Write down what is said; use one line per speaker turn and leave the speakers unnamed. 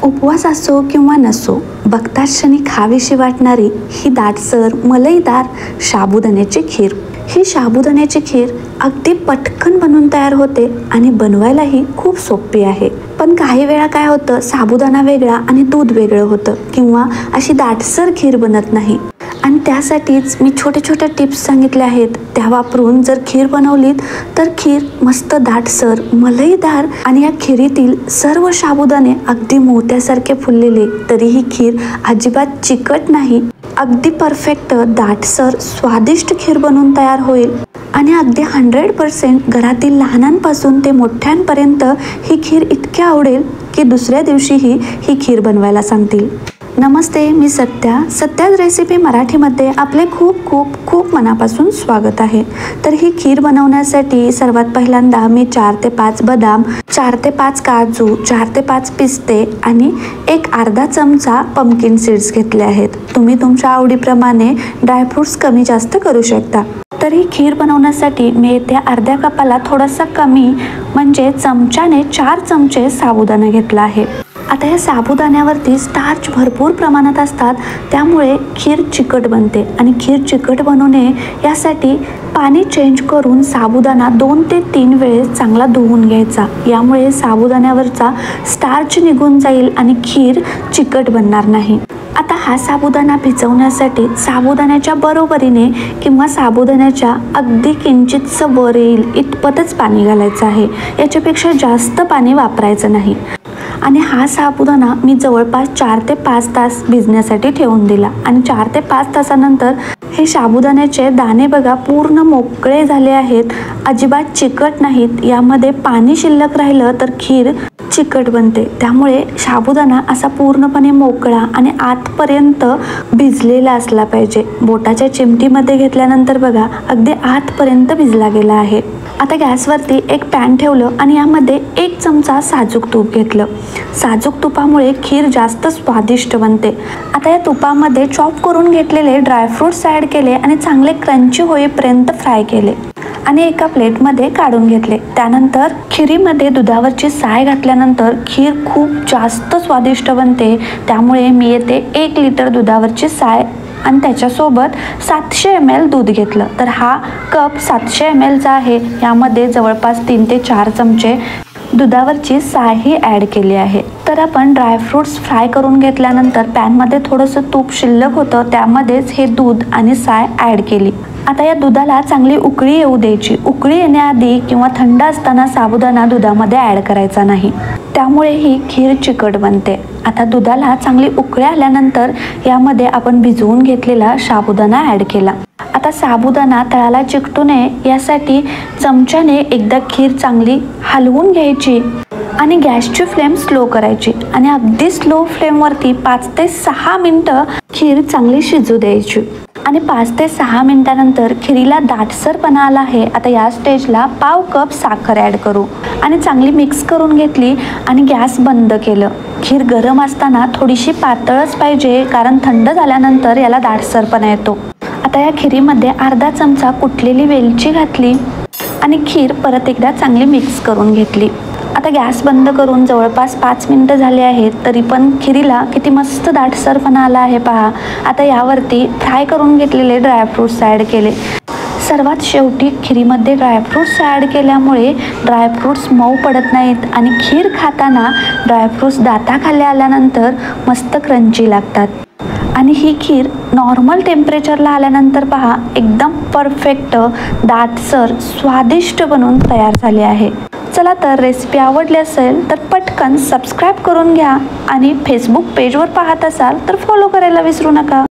उपवास असो किंवा नसो, बघताच क्षणी खावीशी वाटणारी ही दाटसर मलईदार साबुदाण्याची खीर. ही साबुदाण्याची खीर अगदी पटकन बनून तयार होते आणि बनवायलाही खूप सोपी आहे. पण काही वेळा काय होतं, साबुदाणा वेगळा आणि दूध वेगळं होतं किंवा अशी दाटसर खीर बनत नाही. आणि त्यासाठीच मी छोटे छोटे टिप्स सांगितले आहेत. त्या वापरून जर खीर बनवलीत तर खीर मस्त दाटसर मलईदार आणि या खिरीतील सर्व साबुदाणे अगदी मोत्यासारखे फुललेले, तरी ही खीर अजिबात चिकट नाही, अगदी परफेक्ट दाटसर स्वादिष्ट खीर बनवून तयार होईल. आणि अगदी 100% घरातील लहानांपासून ते मोठ्यांपर्यंत ही खीर इतकी आवडेल की दुसऱ्या दिवशीही ही खीर बनवायला सांगतील. नमस्ते, मी सत्याज रेसिपी मराठीमध्ये आपले खूप खूप खूप मनापासून स्वागत आहे. तर ही खीर बनवण्यासाठी सर्वात पहिल्यांदा मी 4 ते 5 बदाम, 4 ते 5 काजू, 4 ते 5 पिस्ते आणि एक अर्धा चमचा पंपकिन सीड्स घेतले आहेत. तुम्ही तुमच्या आवडीप्रमाणे ड्रायफ्रूट्स कमी जास्त करू शकता. तर ही खीर बनवण्यासाठी मी येथे अर्ध्या कपाला थोडासा कमी म्हणजे चमच्याने 4 चमचे साबुदाणा घेतला आहे. आता या साबुदाण्यावरती स्टार्च भरपूर प्रमाणात असतात, त्यामुळे खीर चिकट बनते आणि खीर चिकट बनू नये यासाठी पाणी चेंज करून साबुदाणा 2 ते 3 वेळेस चांगला धुवून घ्यायचा. यामुळे साबुदाण्यावरचा स्टार्च निघून जाईल आणि खीर चिकट बनणार नाही. आता हा साबुदाणा भिजवण्यासाठी साबुदाण्याच्या बरोबरीने किंवा साबुदाण्याच्या अगदी किंचितसं वर येईल इतपतच पाणी घालायचं आहे. याच्यापेक्षा जास्त पाणी वापरायचं नाही. आणि हा साबुदाणा मी जवळपास 4 ते 5 तास भिजण्यासाठी ठेवून दिला. आणि 4 ते 5 तासानंतर हे साबुदाण्याचे दाणे बघा पूर्ण मोकळे झाले आहेत, अजिबात चिकट नाहीत. यामध्ये पाणी शिल्लक राहिलं तर खीर चिकट बनते. त्यामुळे साबुदाणा असा पूर्णपणे मोकळा आणि आतपर्यंत भिजलेला असला पाहिजे. बोटाच्या चिमटीमध्ये घेतल्यानंतर बघा अगदी आतपर्यंत भिजला गेला आहे. आता गॅसवरती एक पॅन ठेवलं आणि यामध्ये 1 चमचा साजूक तूप घेतलं. साजूक तुपामुळे खीर जास्त स्वादिष्ट बनते. आता या तुपामध्ये चॉप करून घेतलेले ड्रायफ्रूट्स ॲड केले आणि चांगले क्रंची होईपर्यंत फ्राय केले आणि एका प्लेटमध्ये काढून घेतले. त्यानंतर खिरीमध्ये दुधावरची साय घातल्यानंतर खीर खूप जास्त स्वादिष्ट बनते. त्यामुळे मी येथे 1 लिटर दुधावरची साय आणि त्याच्यासोबत 700 ml दूध घेतलं. तर हा कप 700 mlचा आहे. यामध्ये जवळपास 3 ते 4 चमचे दुधावरची साय ही ॲड केली आहे. तर आपण ड्रायफ्रूट्स फ्राय करून घेतल्यानंतर पॅनमध्ये थोडंसं तूप शिल्लक होतं, त्यामध्येच हे दूध आणि साय ॲड केली. आता या दुधाला चांगली उकळी येऊ द्यायची. उकळी येण्याआधी किंवा थंड असताना साबुदाणा दुधामध्ये ॲड करायचा नाही, त्यामुळे ही खीर चिकट बनते. आता दुधाला चांगली उकळी आल्यानंतर यामध्ये आपण भिजवून घेतलेला साबुदाणा ॲड केला. आता साबुदाणा तळाला चिकटू नये यासाठी चमच्याने एकदा खीर चांगली हलवून घ्यायची आणि गॅसची फ्लेम स्लो करायची आणि अगदी स्लो फ्लेमवरती 5 ते 6 मिनटं खीर चांगली शिजू द्यायची. आणि 5 ते 6 मिनिटानंतर खिरीला दाटसरपणा आला आहे. आता या स्टेजला पाव कप साखर ॲड करू आणि चांगली मिक्स करून घेतली आणि गॅस बंद केलं. खीर गरम असताना थोडीशी पातळच पाहिजे, कारण थंड झाल्यानंतर याला दाटसरपणा येतो. आता या खिरीमध्ये अर्धा चमचा कुटलेली वेलची घातली आणि खीर परत एकदा चांगली मिक्स करून घेतली. आता गॅस बंद करून जवळपास 5 मिनिटं झाले आहेत, तरी पण खिरीला किती मस्त दाटसरपणा आला आहे पहा. आता यावरती फ्राय करून घेतलेले ड्रायफ्रूट्स ॲड केले. सर्वात शेवटी खिरीमध्ये ड्रायफ्रूट्स ॲड केल्यामुळे ड्रायफ्रूट्स मऊ पडत नाहीत आणि खीर खाताना ड्रायफ्रूट्स दाताखाली आल्यानंतर मस्त क्रंची लागतात. आणि ही खीर नॉर्मल टेम्परेचरला आल्यानंतर पहा एकदम परफेक्ट दाटसर स्वादिष्ट बनून तयार झाली आहे. चला तर रेसिपी आवडली असेल तर पटकन सबस्क्राईब करून घ्या आणि फेसबुक पेजवर पाहत असाल तर फॉलो करायला विसरू नका.